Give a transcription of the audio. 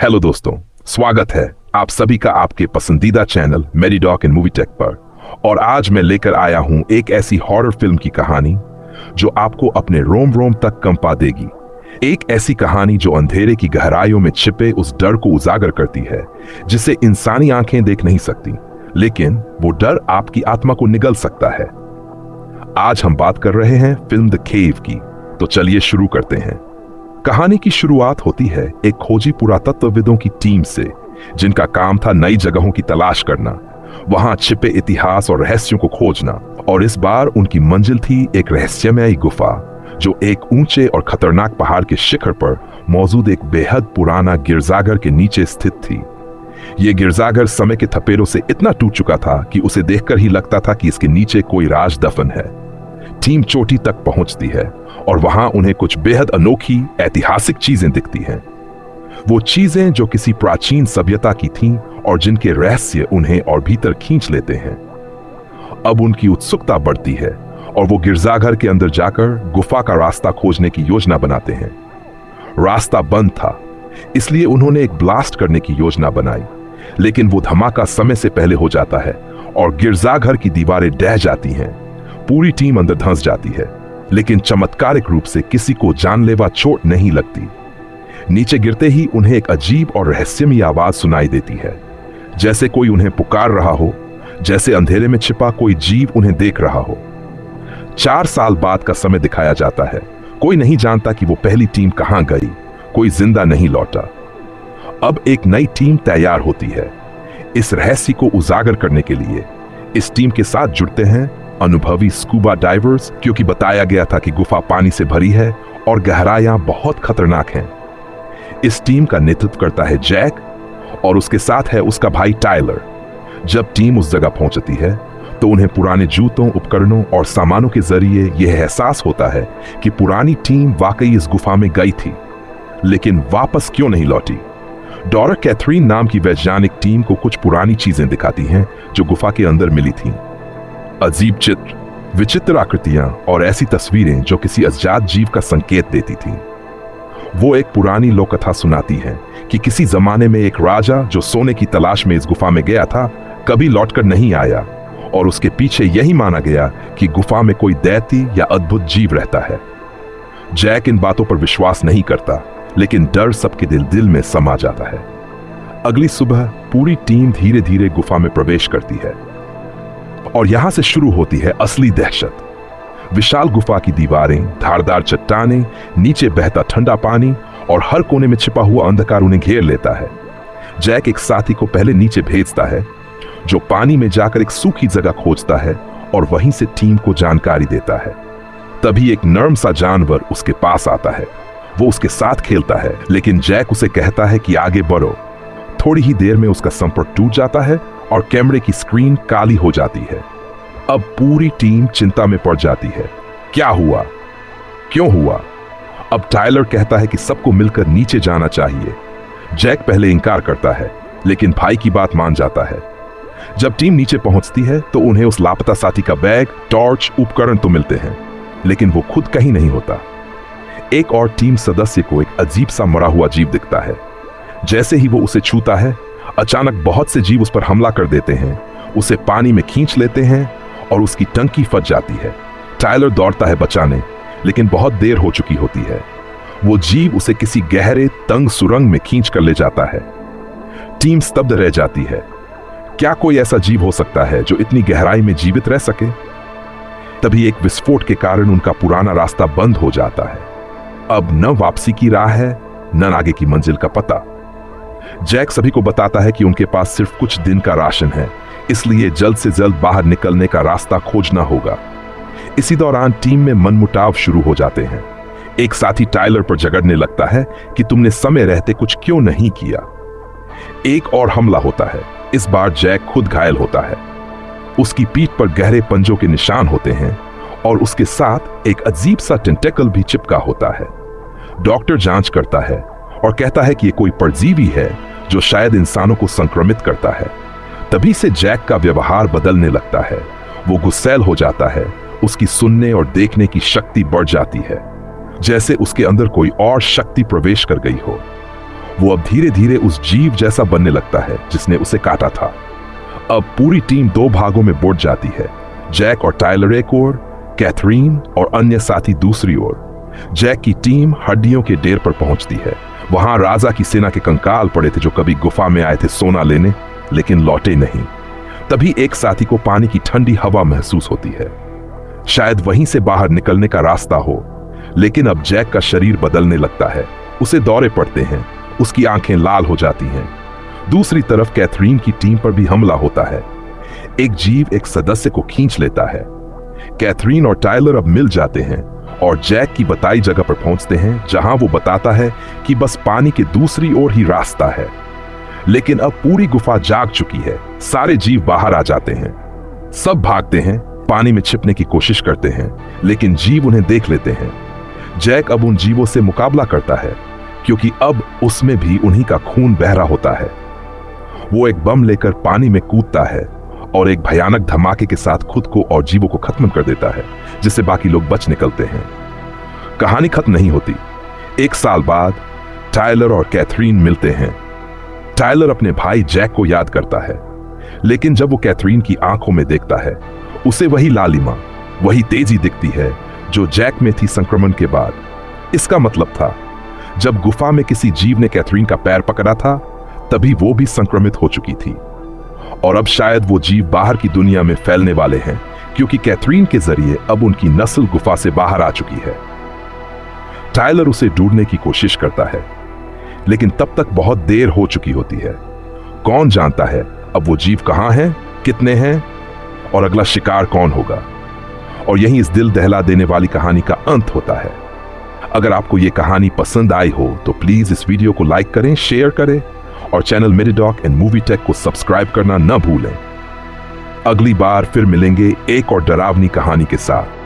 Hello दोस्तों, स्वागत है आप सभी का आपके पसंदीदा चैनल मेडीडॉक इन मूवी टेक पर। और आज मैं लेकर आया हूं एक ऐसी हॉरर फिल्म की कहानी जो आपको अपने रोम रोम तक कंपा देगी। एक ऐसी कहानी जो अंधेरे की गहराइयों में छिपे उस डर को उजागर करती है जिसे इंसानी आंखें देख नहीं सकती, लेकिन वो डर आपकी आत्मा को निगल सकता है। आज हम बात कर रहे हैं फिल्म द केव की, तो चलिए शुरू करते हैं। कहानी की शुरुआत होती है एक खोजी पुरातत्वविदों की टीम से, जिनका काम था नई जगहों की तलाश करना, वहां छिपे इतिहास और रहस्यों को खोजना। और इस बार उनकी मंजिल थी एक रहस्यमयी गुफा जो एक ऊंचे और खतरनाक पहाड़ के शिखर पर मौजूद एक बेहद पुराना गिरजाघर के नीचे स्थित थी। यह गिरजाघर समय के थपेड़ों से इतना टूट चुका था कि उसे देखकर ही लगता था कि इसके नीचे कोई राज दफन है। टीम चोटी तक पहुंचती है और वहां उन्हें कुछ बेहद अनोखी ऐतिहासिक चीजें दिखती हैं। वो चीजें जो किसी प्राचीन सभ्यता की थीं और जिनके रहस्य उन्हें और भीतर खींच लेते हैं। अब उनकी उत्सुकता बढ़ती है और वो गिरजाघर के अंदर जाकर गुफा का रास्ता खोजने की योजना बनाते हैं। रास्ता बंद था, इसलिए उन्होंने एक ब्लास्ट करने की योजना बनाई, लेकिन वो धमाका समय से पहले हो जाता है और गिरजाघर की दीवारें ढह जाती हैं। पूरी टीम अंदर धंस जाती है, लेकिन चमत्कारिक रूप से किसी को जानलेवा चोट नहीं लगती। नीचे गिरते ही उन्हें एक अजीब और रहस्यमयी आवाज सुनाई देती है, जैसे कोई उन्हें पुकार रहा हो, जैसे अंधेरे में छिपा कोई जीव उन्हें देख रहा हो। 4 साल बाद का समय दिखाया जाता है। कोई नहीं जानता कि वो पहली टीम कहां गई, कोई जिंदा नहीं लौटा। अब एक नई टीम तैयार होती है। इस रहस्य को उजागर करने के लिए इस टीम के साथ जुड़ते हैं अनुभवी स्कूबा डाइवर्स, क्योंकि बताया गया था कि गुफा पानी से भरी है और गहराइयां बहुत खतरनाक हैं। इस टीम का नेतृत्व करता है जैक और उसके साथ है उसका भाई टाइलर। जब टीम उस जगह पहुंचती है तो उन्हें पुराने जूतों, उपकरणों और सामानों के जरिए यह एहसास होता है कि पुरानी टीम वाकई इस गुफा में गई थी, लेकिन वापस क्यों नहीं लौटी। डॉरा कैथरीन नाम की वैज्ञानिक टीम को कुछ पुरानी चीजें दिखाती हैं जो गुफा के अंदर मिली थीं। अजीब चित्र, विचित्र आकृतियां और ऐसी तस्वीरें जो किसी अज्ञात जीव का संकेत देती थीं। वो एक पुरानी लोक कथा सुनाती हैं कि किसी जमाने में एक राजा जो सोने की तलाश में इस गुफा में गया था, कभी लौटकर नहीं आया, और उसके पीछे यही माना गया कि गुफा में कोई दैत्य या अद्भुत जीव रहता है। जैक इन बातों पर विश्वास नहीं करता, लेकिन डर सबके दिल में समा जाता है। अगली सुबह पूरी टीम धीरे धीरे गुफा में प्रवेश करती है और यहां से शुरू होती है असली दहशत। विशाल गुफा की दीवारें, धारदार चट्टानें, नीचे बहता ठंडा पानी और हर कोने में छिपा हुआ अंधकार उन्हें घेर लेता है। जैक एक साथी को पहले नीचे भेजता है, जो पानी में जाकर एक सूखी जगह खोजता है और वहीं से टीम को जानकारी देता है। तभी एक नर्म सा जानवर उसके पास आता है। वो उसके साथ खेलता है, लेकिन जैक उसे कहता है कि आगे बढ़ो। थोड़ी ही देर में उसका संपर्क टूट जाता है और कैमरे की स्क्रीन काली हो जाती है। अब पूरी टीम चिंता में पड़ जाती है। क्या हुआ, क्यों हुआ? अब टाइलर कहता है कि सबको मिलकर नीचे जाना चाहिए। जैक पहले इनकार करता है, लेकिन भाई की बात मान जाता है। जब टीम नीचे पहुंचती है तो उन्हें उस लापता साथी का बैग, टॉर्च, उपकरण तो मिलते हैं, लेकिन वो खुद कहीं नहीं होता। एक और टीम सदस्य को एक अजीब सा मरा हुआ जीव दिखता है। जैसे ही वो उसे छूता है, अचानक बहुत से जीव उस पर हमला कर देते हैं, उसे पानी में खींच लेते हैं और उसकी टंकी फट जाती है। टाइलर दौड़ता है बचाने, लेकिन बहुत देर हो चुकी होती है। वो जीव उसे किसी गहरे तंग सुरंग में खींच कर ले जाता है। टीम स्तब्ध रह जाती है। क्या कोई ऐसा जीव हो सकता है जो इतनी गहराई में जीवित रह सके? तभी एक विस्फोट के कारण उनका पुराना रास्ता बंद हो जाता है। अब न वापसी की राह है, न आगे की मंजिल का पता। जैक सभी को बताता है कि उनके पास सिर्फ कुछ दिन का राशन है, इसलिए जल्द से जल्द बाहर निकलने का रास्ता खोजना होगा। इसी दौरान टीम में मनमुटाव शुरू हो जाते हैं। एक साथी टाइलर पर झगड़ने लगता है कि तुमने समय रहते कुछ क्यों नहीं किया। एक और हमला होता है। इस बार जैक खुद घायल होता है। उसकी पीठ पर गहरे पंजों के निशान होते हैं और उसके साथ एक अजीब सा टेंटेकल भी चिपका होता है। डॉक्टर जांच करता है और कहता है कि ये कोई परजीवी है जो शायद इंसानों को संक्रमित करता है। तभी से जैक का व्यवहार बदलने लगता है। वो गुस्सैल हो जाता है। उसकी सुनने और देखने की शक्ति बढ़ जाती है, जैसे उसके अंदर कोई और शक्ति प्रवेश कर गई हो। वो अब धीरे धीरे उस जीव जैसा बनने लगता है जिसने उसे काटा था। अब पूरी टीम दो भागों में बंट जाती है। जैक और टायलर एक ओर, कैथरीन और अन्य साथी दूसरी ओर। जैक की टीम हड्डियों के ढेर पर पहुंचती है। वहां राजा की सेना के कंकाल पड़े थे जो कभी गुफा में आए थे सोना लेने, लेकिन लौटे नहीं। तभी एक साथी को पानी की ठंडी हवा महसूस होती है। शायद वहीं से बाहर निकलने का रास्ता हो, लेकिन अब जैक का शरीर बदलने लगता है। उसे दौरे पड़ते हैं, उसकी आंखें लाल हो जाती हैं। दूसरी तरफ कैथरीन की टीम पर भी हमला होता है। एक जीव एक सदस्य को खींच लेता है। कैथरीन और टायलर अब मिल जाते हैं और जैक की बताई जगह पर पहुंचते हैं, जहां वो बताता है कि बस पानी के दूसरी ओर ही रास्ता है। लेकिन अब पूरी गुफा जाग चुकी है। सारे जीव बाहर आ जाते हैं। सब भागते हैं, पानी में छिपने की कोशिश करते हैं, लेकिन जीव उन्हें देख लेते हैं। जैक अब उन जीवों से मुकाबला करता है, क्योंकि अब उसमें भी उन्हीं का खून बह रहा होता है। वो एक बम लेकर पानी में कूदता है और एक भयानक धमाके के साथ खुद को और जीवों को खत्म कर देता है, जिससे बाकी लोग बच निकलते हैं। कहानी खत्म नहीं होती। 1 साल बाद टायलर और कैथरीन मिलते हैं। टायलर अपने भाई जैक को याद करता है, लेकिन जब वो कैथरीन की आंखों में देखता है, उसे वही लालिमा, वही तेजी दिखती है जो जैक में थी संक्रमण के बाद। इसका मतलब था, जब गुफा में किसी जीव ने कैथरीन का पैर पकड़ा था, तभी वो भी संक्रमित हो चुकी थी। और अब शायद वो जीव बाहर की दुनिया में फैलने वाले हैं, क्योंकि कैथरीन के जरिए अब उनकी नस्ल गुफा से बाहर आ चुकी है। टायलर उसे ढूंढने की कोशिश करता है, लेकिन तब तक बहुत देर हो चुकी होती है। कौन जानता है अब वो जीव कहां हैं, कितने हैं और अगला शिकार कौन होगा। और यहीं इस दिल दहला देने वाली कहानी का अंत होता है। अगर आपको ये कहानी पसंद आई हो तो प्लीज इस वीडियो को लाइक करें, शेयर करें और चैनल मेरीडॉक एंड मूवी टेक को सब्सक्राइब करना न भूलें। अगली बार फिर मिलेंगे एक और डरावनी कहानी के साथ।